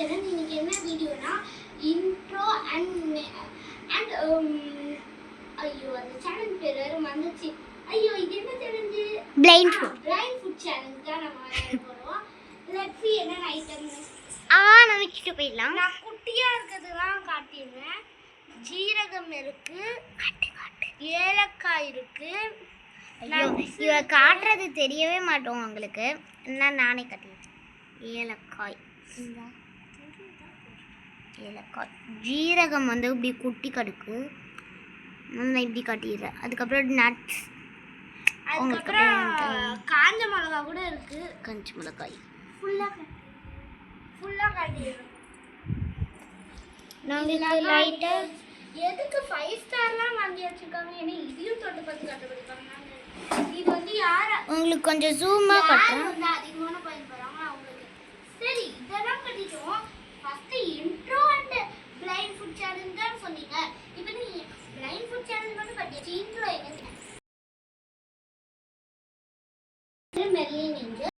Channel. இன்னைக்கு என்ன வீடியோனா intro and ஐயோ அந்த சேனல் பேர் வேற வந்துச்சு. ஐயோ இது என்ன சேலஞ்ச்? பிளைண்ட் ஃபுட் சேலஞ்ச் தான் நம்ம போறோம். லெட்ஸ் see என்ன ஐட்டம். நம்ம கிட்ட போயிடலாம். நான் குட்டியா இருக்கிறதுலாம் காட்டிடுறேன். ஜீரகம் இருக்கு, ஏலக்காய் இருக்கு. இவ காட்டுறது தெரியவே மாட்டோம் உங்களுக்கு. என்ன நானே காட்டிடுறேன். ஏலக்காய், ஜீரகம் வந்து இப்படி குட்டி கடுக்கு நான் இப்படி காட்டிடுறேன். அதுக்கப்புறம் நட்ஸ், அதுக்கப்புறம் காஞ்ச மிளகா கூட இருக்கு. காஞ்ச மிளகாய் ஃபுல்லா காட்டிடுறேன். நாங்கள் லைட்டர் எதுக்கு 5 ஸ்டார்லாம் வாங்கி வச்சிருக்காங்க? ஏன்னா இதையும் தொட்டு பார்த்து கண்டுபிடிப்பாங்க. இது வந்து யார உங்களுக்கு கொஞ்சம் ஜூமா காட்டுறேன். வந்து அதிகமான பாயிண்ட் போறாங்க அவங்களுக்கு. சரி இதெல்லாம் கட்டிட்டோம். First intro and blind food challenge தான் சொன்னீங்க. இப்போ நீ பிளைண்ட் ஃபுட் சேலஞ்ச் மட்டும் கட்டியாச்சு. இன்ட்ரோ என்ன? மெர்லின் இன்ஜர்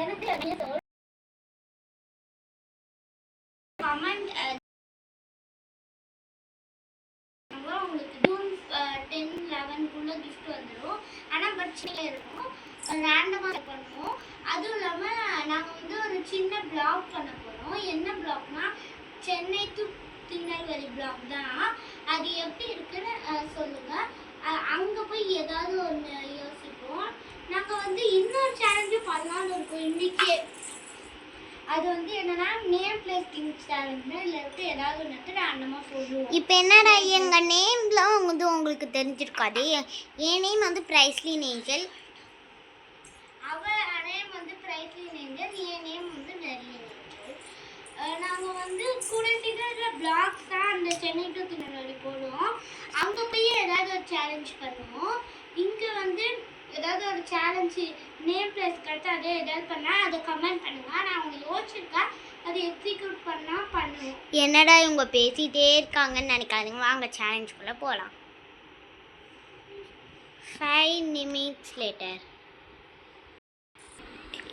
எனக்கு அப்படியே கமெண்ட் உங்களுக்கு ஜூன் 10-11 குள்ள கிஃப்ட் வந்துடும். ஆனால் பட்ஜெட்டில் இருக்கும், ரேண்டமாக பண்ணுவோம். அதுவும் இல்லாமல் நாங்கள் வந்து ஒரு சின்ன பிளாக் பண்ண போகிறோம். என்ன பிளாக்னா சென்னை டு திருநெல்வேலி பிளாக் தான். அது எப்படி இருக்குன்னு சொல்லுங்கள். அங்கே போய் ஏதாவது ஒன்று யோசிப்போம். நாங்கள் வந்து இன்னொரு சேலஞ்சும் பண்ணலான்னு இருக்கோம் இன்றைக்கே. அது வந்து என்னன்னா நேம் பிளேஸ் கிங்ஸ் சேலஞ்சுனா இல்லை விட்டு ஏதாவது ஒன்று ரேண்டமாக சொல்லுவோம். இப்போ என்னடா எங்கள் நேம்லாம் வந்து உங்களுக்கு தெரிஞ்சிருக்காது. என் நேம் வந்து பிரைஸ்லின் ஏஞ்சல், அவள் நேம் வந்து பிரைஸ்லின் ஏஞ்சல், என் நேம் வந்து மெர்லின் ஏஞ்சல். நாங்கள் வந்து கூடத்தில் பிளாக்ஸ் தான் அந்த சென்னை டு திருநெல்வேலி போடுவோம். அங்கே போய் ஏதாவது ஒரு சேலஞ்ச் பண்ணுவோம். இங்கே வந்து ஏதாவது ஒரு சேலஞ்சு நேம் பிளேஸ் கரெக்டாக அதே ஏதாவது பண்ணால் அதை கமெண்ட் பண்ணுங்கள். நான் அவங்க யோசிச்சிருக்கேன், அதை எக்ஸிக்யூட் பண்ணால் பண்ணுவோம். என்னடா இவங்க பேசிகிட்டே இருக்காங்கன்னு நினைக்காதீங்க. வாங்க சேலஞ்சுக்குள்ளே போகலாம். 5 minutes later.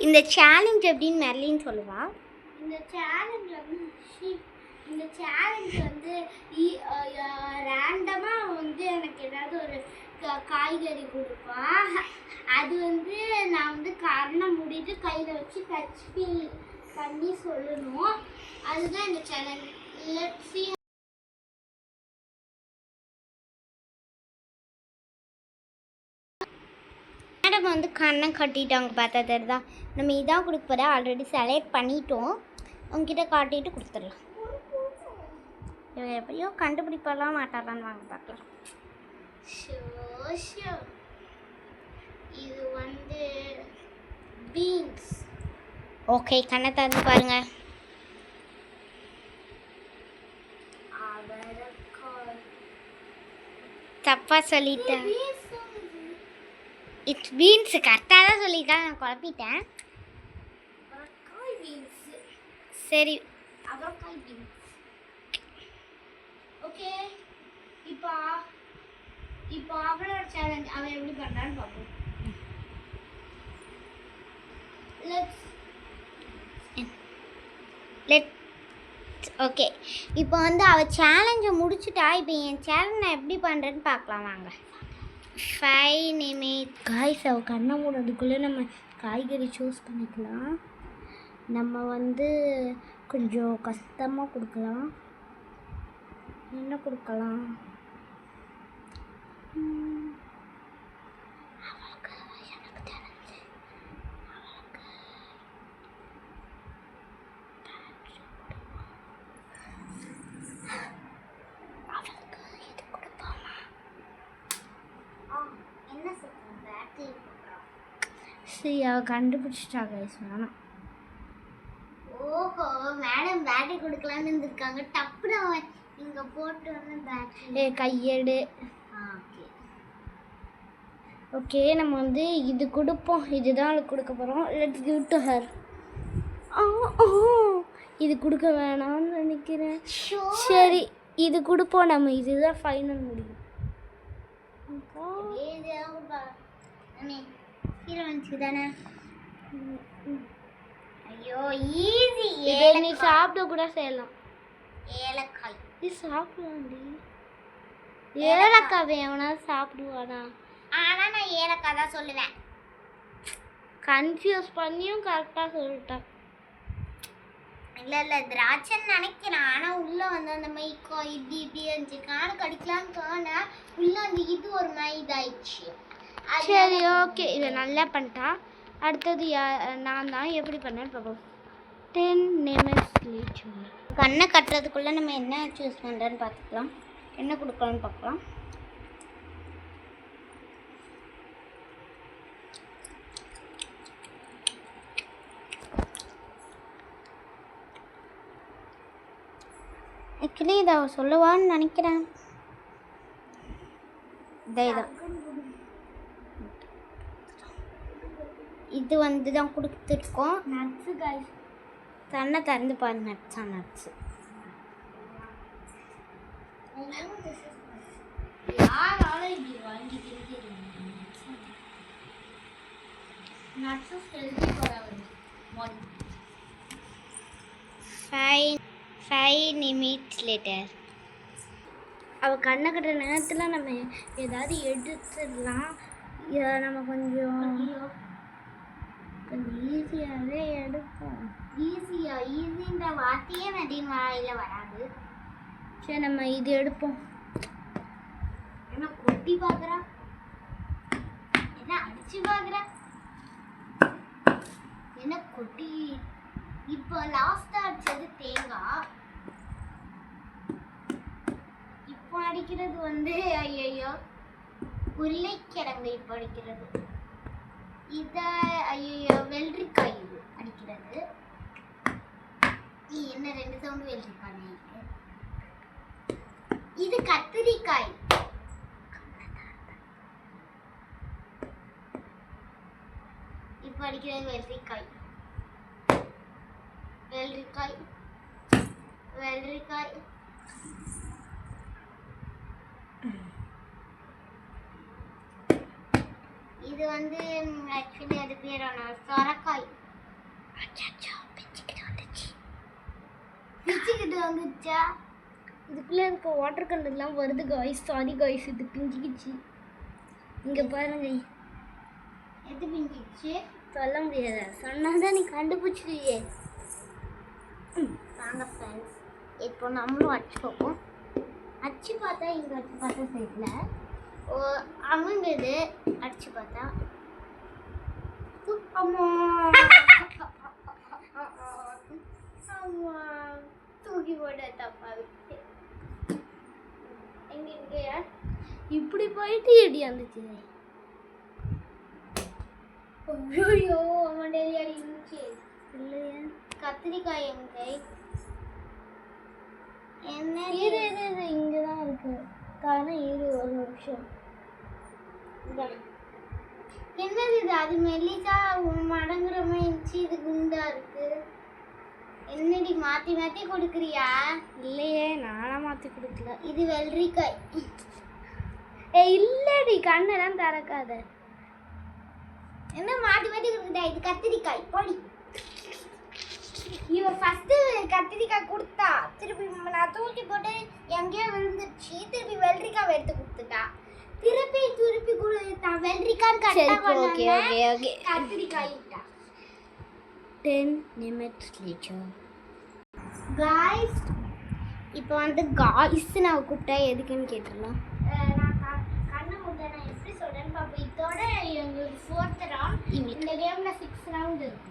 இந்த சேலஞ்ச் எப்படின்னு மெர்லின் சொல்லுவா. இந்த சேலஞ்ச் வந்து ரேண்டமாக வந்து எனக்கு ஏதாவது ஒரு காய்கறி கொடுப்பா. அது வந்து நான் வந்து கண்ணை மூடிட்டு கையில் வச்சு டச் ஃபீல் பண்ணி சொல்லணும். அதுதான் இந்த சேலஞ்ச். Let's see. மேடம் வந்து கண்ணை கட்டிட்டாங்க பார்த்தா தெரியுதா. நம்ம இதான் கொடுக்க போகிற ஆல்ரெடி செலக்ட் பண்ணிட்டோம். உங்ககிட்ட காட்டிட்டு கொடுத்துடலாம். எப்படியோ கண்டுபிடிப்பெல்லாம் மாட்டாரான்னு வாங்க பார்க்கலாம். இது வந்து பீன்ஸ். ஓகே கண்ணை திறந்து பாருங்க. தப்பா சொல்லிட்டேன். இட்ஸ் பீன்ஸ் கரெக்டாக தான் சொல்லியிருக்காங்க. நான் குழப்பிட்டேன். சரி அவரைக்காய் பீன்ஸ். ஓகே இப்போ அவளோட சேலஞ்ச் அவன் எப்படி பண்ணுறான்னு பார்ப்போம். ஓகே இப்போ வந்து அவள் சேலஞ்சை முடிச்சுட்டா. இப்போ என் சேலஞ்ச் நான் எப்படி பண்ணுறேன்னு பார்க்கலாம் வாங்க. 5 minutes. காய்ஸ் அவள் கண்ணை மூடுறதுக்குள்ளே நம்ம காய்கறி சூஸ் பண்ணிக்கலாம். நம்ம வந்து கொஞ்சம் கஷ்டமாக கொடுக்கலாம். என்ன கொடுக்கலாம்? எனக்கு தெரிஞ்சு அவளுக்கு இது கொடுப்போமா? என்ன சொல்றேன் பேட்டரி. சரி அவள் கண்டுபிடிச்சிட்டா கைஸ். வேணாம். ஓஹோ மேடம் பேட்டரி கொடுக்கலான்னு இருந்திருக்காங்க. டப்புன்னு அவன் இங்கே போட்டு வந்து பேட்டரி கையெடு. ஓகே நம்ம வந்து இது கொடுப்போம். இதுதான் அவளுக்கு கொடுக்க போகிறோம். Let's give to her. இது கொடுக்க வேணாம்னு நினைக்கிறேன். சரி இது கொடுப்போம் நம்ம. இதுதான் ஃபைனல் முடியும். ஹீரோயின்ஸ்க்கு தானே ஐயோ ஈஸி. இதை நீ சாப்பிட கூட செய்யலாம். ஏலக்காய் இது சாப்பிடலாம்டி. ஏலக்காய் எவனாவது சாப்பிடுவானா? ஆனா நான் ஏலக்காய் தான் சொல்லுவேன். கன்ஃபியூஸ் பண்ணியும் கரெக்டாக சொல்லிட்டேன். இல்லை திராட்சைன்னு நினைக்கிறேன். ஆனால் உள்ளே வந்து அந்த மைக்கோ இப்படி இருந்துச்சு. காணு கடிக்கலான்னு போனேன். உள்ளே வந்து இது ஒரு மாதிரி இதாயிடுச்சு. சரி ஓகே, இதை நல்லா பண்ணிட்டா. அடுத்தது நான் தான் எப்படி பண்ணேன்னு பார்ப்போம். 10 நிமிஷம் லேச்சு. கண்ணை கட்டுறதுக்குள்ளே நம்ம என்ன சூஸ் பண்ணுறேன்னு பார்த்துக்கலாம். என்ன கொடுக்கலான்னு பார்க்கலாம். ஆக்சுவலி இதை சொல்லுவான்னு நினைக்கிறேன். இது வந்து தான் கொடுத்துருக்கோம். Nuts guys. தன்னை திறந்து பாரு. நட்ஸா? Nuts Five minutes later. அவள் கண்ணை கட்டுற நேரத்தில் நம்ம ஏதாவது எடுத்துடலாம். இதை நம்ம கொஞ்சம் ஈஸியாகவே எடுப்போம். ஈஸின்ற வார்த்தையே நதியின் வாயில வராது. சரி நம்ம இது எடுப்போம். என்ன கொட்டி பார்க்குறா? என்ன அடிச்சு பார்க்குறா? என்ன கொட்டி? இப்போ லாஸ்ட்டாக அடிச்சது தேங்காய். இப்போ அடிக்கிறது வந்து ஐயோ உருளைக்கிழங்கு. இப்போ அடிக்கிறது இதை ஐயோ வெள்ளரிக்காய். இது அடிக்கிறது என்ன 2 சவுண்டு வெள்ளரிக்காய் இருக்கு. இது கத்திரிக்காய். இப்போ அடிக்கிறது வெள்ளரிக்காய். வெள்ளரிக்காய் வெள்ளரிக்காய். இது வந்து ஆக்சுவலி அது பேரான சொரக்காய். பிச்சுக்கிட்டு வந்துச்சா? இதுக்குள்ளே இருக்க வாட்டர் கலர்லாம் வருது காய்ஸ். சாரி காய்ஸ், இது பிஞ்சிக்கிச்சு. இங்கே பாருங்க. எது பிஞ்சிச்சு? சொல்ல முடியாது. சொன்னால் தான் நீ கண்டுபிடிச்சிருவியே. வாங்க ஃப்ரெண்ட்ஸ், இப்போ நம்மளும் அடிச்சு பார்ப்போம். அடிச்சு பார்த்தா இங்கே அடிச்சு பார்த்தா சைடில் அமுங்குது. அடிச்சு பார்த்தா அம்மா அம்மா தூக்கி போட தப்பாது. எங்க இப்படி போயிட்டு எப்படி வந்துச்சு? ஐயோ மண்டேரியா இருந்துச்சு. இல்லையா? கத்திரிக்காய் எங்க? என்ன இங்கே தான் இருக்கு. காரணம் இரு ஒரு நிமிஷம். என்னது இது? அது மெல்லிசா மடங்குற மாதிரி இருந்துச்சு. இது குண்டா இருக்கு. என்னடி மாற்றி மாற்றி கொடுக்குறியா? இல்லையே, நானாக மாற்றி கொடுக்கல. இது வெள்ளரிக்காய். இல்லடி, கண்ணெல்லாம் திறக்காத. என்ன மாற்றி மாற்றி கொடுக்குதா? இது கத்திரிக்காய். போடி. இவ ஃபர்ஸ்ட் கத்திரிக்காய் கொடுத்தா, திருப்பி நான் தூக்கி போட்டு எங்கேயோ விழுந்துருச்சு. திருப்பி வெள்ளரிக்காய் எடுத்து கொடுத்துட்டா. திருப்பி கொடுத்தா வெள்ளரிக்காய் கத்திரிக்காய். 10 நிமிஷம் லேச்சு. காய்ஸ், இப்போ வந்து காய்ஸ் நான் கூப்பிட்டா எதுக்குன்னு கேட்டுடலாம். நான் கண்ணை முட்டை நான் எப்படி சொல்கிறேன்னு பார்ப்போம். இதோட எங்களுக்கு 4th ரவுண்ட். இந்த கேமில் 6 ரவுண்ட் இருக்கு.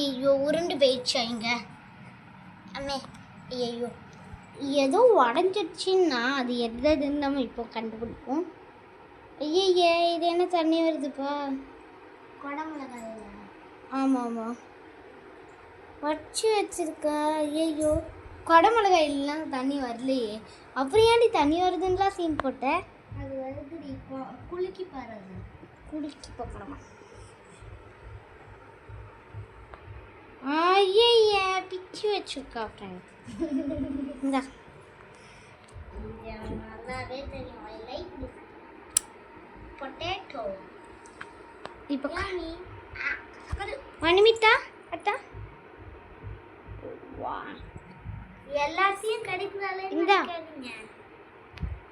ஐயோ உருண்டு போயிடுச்சா இங்கே? அம்மே ஐயோ ஏதோ உடஞ்சிடுச்சின்னா அது எதுன்னு நம்ம இப்போ கண்டுபிடிப்போம். ஐயே இது என்ன தண்ணி வருதுப்பா? குடமிளகாய். ஆமாம் ஆமாம் வச்சு வச்சிருக்கா. ஐயோ குடமிளகாயிலாம் தண்ணி வரலையே. அப்புறம் ஏன்டி தண்ணி வருதுன்னுலாம் சீன் போட்டேன். அது வருது. இப்போ குலுக்கி பாரு. அது குலுக்கி பார்க்கணுமா? ஐய பிச்சு வச்சிருக்கா ஃப்ரெண்ட். நல்லாவே தெரியும். I like this potato. இப்போ மணிமித்தா அத்தா வா எல்லாத்தையும் கடிக்கிறாளே இந்தா.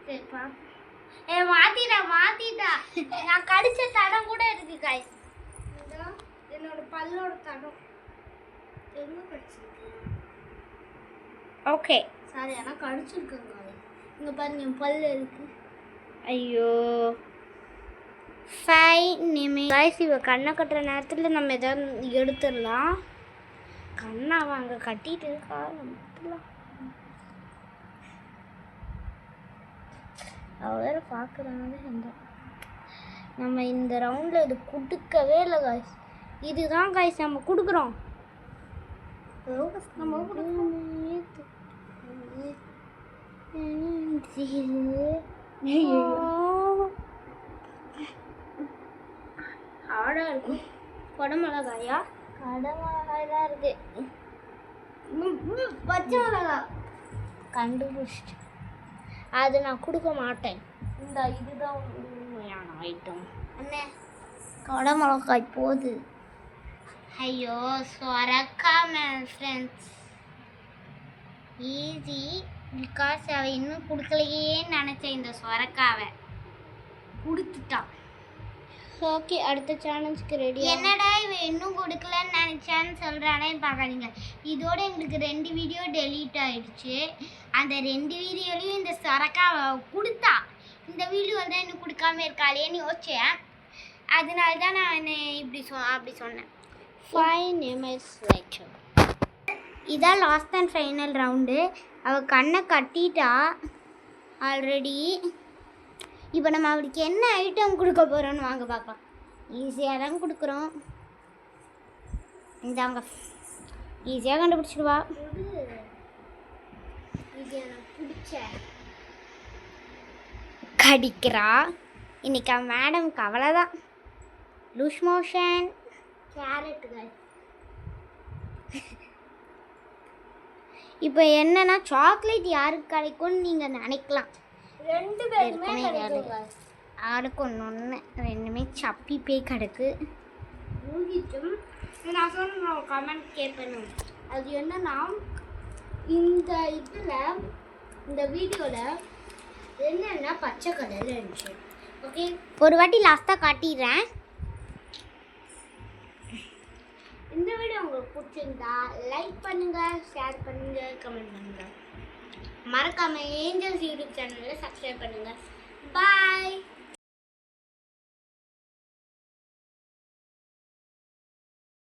சரிப்பா மாத்திட்டா நான் கடிச்ச தடம் கூட இருக்கு காய்ஸ் என்னோட பல்லோட தடம் எங்க கடிச்சிருக்கு ஓகே சாரி ஆனா கடிச்சிருக்கேங்க இங்க பாருங்க என் பல்லு இருக்கு ஐயோ ஃபைன் நிமிஷம் கைஸ் இவ கண்ணை கட்டுற நேரத்தில் நம்ம எதாவது எடுத்துடலாம் கண்ணை அவன் அங்கே கட்டிட்டு இருக்கா எடுத்துடலாம் அவ வேற பார்க்குறனால நம்ம இந்த ரவுண்டில் இது கொடுக்கவே இல்லை காய்ஸ் இதுதான் காய்ஸ் நம்ம கொடுக்குறோம் நம்ம ஆடா இருக்கும் குடமிளகாயா கடமிளகாய் தான் இருக்கு பச்சை மிளகா கண்டுபிடிச்சிட்டு அது நான் கொடுக்க மாட்டேன் இந்த இதுதான் உண்மையான ஐட்டம் அண்ணே குடமிளகாய் போகுது ஐயோ சொரக்காம ஃப்ரெண்ட்ஸ் ஈஸி பிகாஸ் அவ இன்னும் கொடுக்கலையேன்னு நினச்சேன் இந்த சொரக்காவை கொடுத்துட்டான் ஓகே அடுத்த சேலஞ்சுக்கு ரெடி என்னடா இவன் இன்னும் கொடுக்கலன்னு நினச்சான்னு சொல்கிறானே பார்க்காதீங்க இதோட எங்களுக்கு 2 வீடியோ டெலீட் ஆயிடுச்சு அந்த 2 வீடியோலையும் இந்த சொரக்காவை கொடுத்தா இந்த வீடியோ தான் இன்னும் கொடுக்காம இருக்காளேன்னு யோசிச்சேன் அதனால தான் நான் இப்படி அப்படி சொன்னேன் ஃபைன் நிமிஷ் லைட்டர் இதான் லாஸ்ட் அண்ட் ஃபைனல் ரவுண்டு அவள் கண்ணை கட்டிட்டா ஆல்ரெடி இப்போ நம்ம அவளுக்கு என்ன ஐட்டம் கொடுக்க போகிறோன்னு வாங்க பார்க்கலாம் ஈஸியாக தான் கொடுக்குறோம் இந்தாங்க ஈஸியாக கண்டுபிடிச்சிடுவா இது எனக்கு பிடிச்ச கடிக்கிறா இன்னைக்கு அவன் மேடம்க்கு அவ்வளோதான் லூஸ் மோஷன் கேரட்டுகள் இப்போ என்னன்னா சாக்லேட் யாருக்கு கிடைக்கும்னு நீங்கள் நினைக்கலாம் 2 பேருமே யாருக்கு ஒன்று ரெண்டுமே சப்பி போய் கிடக்கு மூழ்கிட்டும் நான் சொன்ன கமெண்ட் கேட்பேன் அது என்னன்னா இந்த இதில் இந்த வீடியோவில் என்னென்னா பச்சை கலரில் இருந்துச்சு ஓகே ஒரு வாட்டி லாஸ்ட்டாக காட்டிடுறேன் இந்த வீடியோ உங்களுக்கு பிடிச்சிருந்தா லைக் பண்ணுங்கள் ஷேர் பண்ணுங்கள் கமெண்ட் பண்ணுங்கள் மறக்காமல் ஏஞ்சல்ஸ் யூடியூப் சேனலில் சப்ஸ்கிரைப் பண்ணுங்கள் பாய்